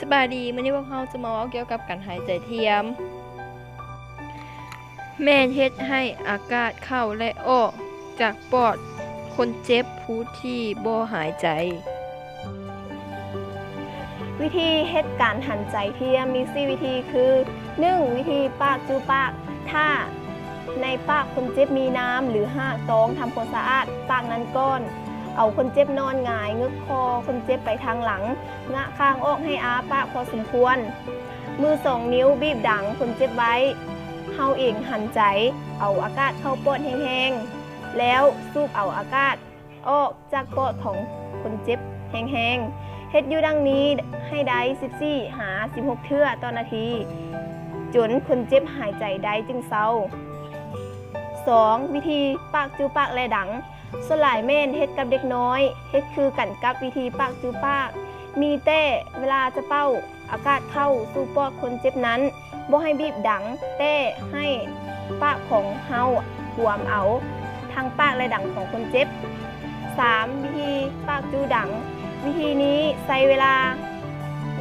สบายดีมื้อนี้พวกเราจะมาเว้าเกี่ยวกับการหายใจเทียมแม่นเฮ็ดให้อากาศเข้าและออกจากปอดคนเจ็บผู้ที่บ่หายใจ วิธีเฮ็ดการหันใจเทียมมี4วิธีคือ 1. วิธีปากจูปากถ้าในปากคนเจ็บมีน้ำหรือ2. ทำความสะอาดปากนั้นก่อนเอาคนเจ็บนอนหงายงึกคอคนเจ็บไปทางหลังงะข้างออกให้อ้าปากพอสมควรมือ2 นิ้วบีบดังคนเจ็บไว้เฮาเองหันใจเอาอากาศเข้าปอดแห้งๆแล้วสูบเอาอากาศออกจากปอดของคนเจ็บแห้งๆเฮ็ดอยู่ดังนี้ให้ได้14 หา 16 เทื่อต่อนาทีจนคนเจ็บหายใจได้จึงเศร้า 2. วิธีปากจูปากและดังสลายแม่นเฮ็ดกับเด็กน้อยเฮ็ดคือกันกับวิธีปากจูปากมีแต่เวลาจะเป้าอากาศเข้าสู่ปอดคนเจ็บนั้นบ่ให้บีบดังแต่ให้ปากของเฮาหวมเอาทั้งปากและดังของคนเจ็บ 3. วิธีปากจูดังวิธีนี้ใช้เวลา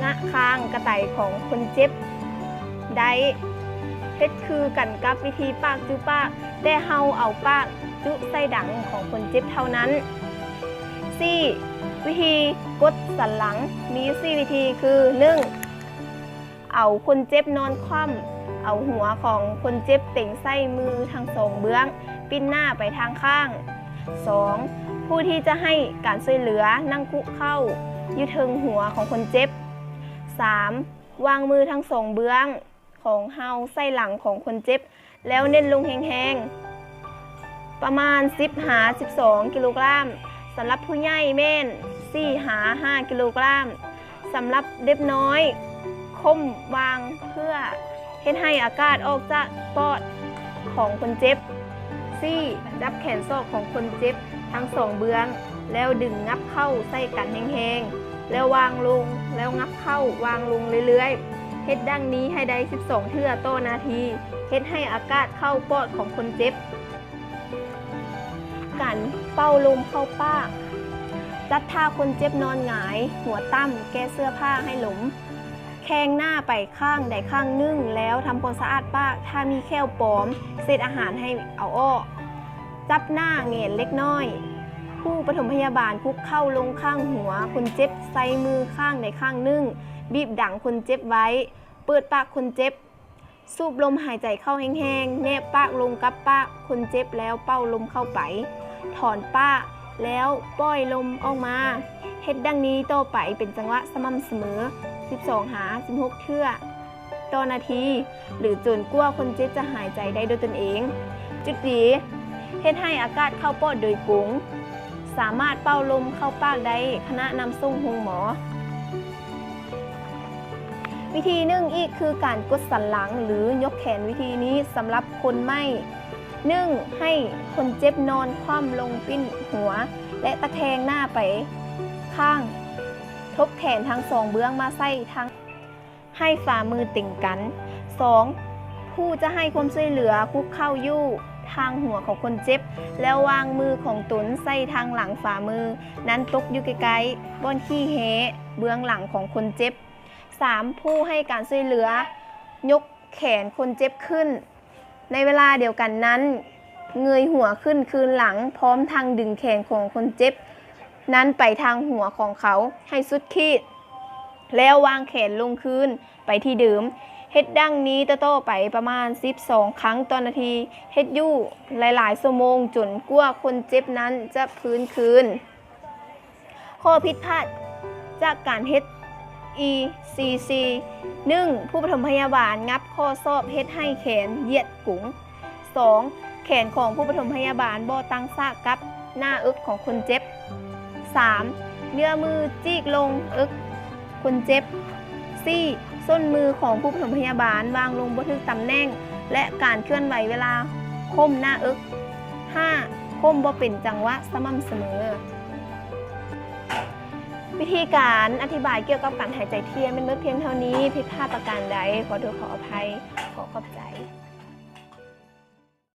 งะคางกระไตของคนเจ็บได้เฮ็ดคือกันกับวิธีปากจูปากแต่เฮาเอาปากจุใส่ดังของคนเจ็บเท่านั้น 4. วิธีกดสันหลังมี4วิธีคือ 1. เอาคนเจ็บนอนคว่ำเอาหัวของคนเจ็บเต่งใส่มือทั้งสองเบื้องปิ้นหน้าไปทางข้าง 2. ผู้ที่จะให้การช่วยเหลือนั่งคุกเข้าอยู่เทิงหัวของคนเจ็บ 3. วางมือทั้งสองเบื้องของเฮาใส่หลังของคนเจ็บแล้วเน้นลงแห้งๆประมาณ10 หา 12 กิโลกรัมสำหรับผู้ใหญ่แม่น4 หา 5 กิโลกรัมสำหรับเด็กน้อยคมวางเพื่อเฮ็ดให้อากาศออกจากปอดของคนเจ็บ 4. จับแขนศอกของคนเจ็บทั้งสองเบื้องแล้วดึงงับเข้าใส่กันแห้งๆแล้ววางลงแล้วงับเข้าวางลงเรื่อยๆเฮ็ดดังนี้ให้ได้12 เทื่อต่อนาทีเฮ็ดให้อากาศเข้าปอดของคนเจ็บการเป่าลมเข้าปากจัดท่าคนเจ็บนอนหงายหัวตั้มแก้เสื้อผ้าให้หลมแข้งหน้าไปข้างใดข้างนึ่งแล้วทำความสะอาดปากถ้ามีแค่วปลอมเศษอาหารให้เอาออกจับหน้าเงยเล็กน้อยผู้ปฐมพยาบาลคุกเข้าลงข้างหัวคนเจ็บใส่มือข้างใดข้างนึ่งบีบดังคนเจ็บไว้เปิดปากคนเจ็บสูบลมหายใจเข้าแห้งๆแนบปากลงกับปากคนเจ็บแล้วเป่าลมเข้าไปถอนปากแล้วปล่อยลมออกมาเฮ็ดดังนี้ต่อไปเป็นจังหวะสม่ำเสมอ12 หา 16 เทื่อต่อนาทีหรือจนกว่าคนเจ็บจะหายใจได้โดยตนเองจุดดีเฮ็ดให้อากาศเข้าปอดโดยกงสามารถเป่าลมเข้าปากได้ขณะนำส่งโรงหมอวิธีหนึ่งอีกคือการกดสันหลังหรือยกแขนวิธีนี้สำหรับคนไม่1. ให้คนเจ็บนอนคว่ำลงปิ้นหัวและตะแคงหน้าไปข้างทบแขนทั้งสองเบื้องมาใส่ทางให้ฝ่ามือติ่งกัน 2. ผู้จะให้ความช่วยเหลือคุกเข้ายู่ทางหัวของคนเจ็บแล้ววางมือของตนใส่ทางหลังฝ่ามือนั้นตกอยู่ไกลๆบนขี้แหเบื้องหลังของคนเจ็บ 3. ผู้ให้การช่วยเหลือยกแขนคนเจ็บขึ้นในเวลาเดียวกันนั้นเงยหัวขึ้นคืนหลังพร้อมทางดึงแขนของคนเจ็บนั้นไปทางหัวของเขาให้สุดขีดแล้ววางแขนลงคืนไปที่เดิมเฮ็ดดังนี้ต่อไปประมาณ12 ครั้งต่อนาทีเฮ็ดอยู่หลายๆชั่วโมงจนกว่าคนเจ็บนั้นจะฟื้นคืนข้อผิดพลาดจากการเฮ็ด ECC 1. ผู้ปฐมพยาบาลงับข้อศอกเฮ็ดให้แขนเหยียดกุ๋ง 2. แขนของผู้ปฐมพยาบาลบ่ตั้งซากกับหน้าอึกของคนเจ็บ 3. เนื้อมือจีกลงอึกคนเจ็บ 4. ส้นมือของผู้ปฐมพยาบาลวางลงบ่ถึกตำแหน่งและการเคลื่อนไหวเวลาค้มหน้าอึก 5. ค้มบ่เป็นจังหวะสม่ำเสมอวิธีการอธิบายเกี่ยวกับการหายใจเทียมเป็นเพียงเท่านี้ผิดพลาดประการใดขอโทษขออภัยขอขอบใจ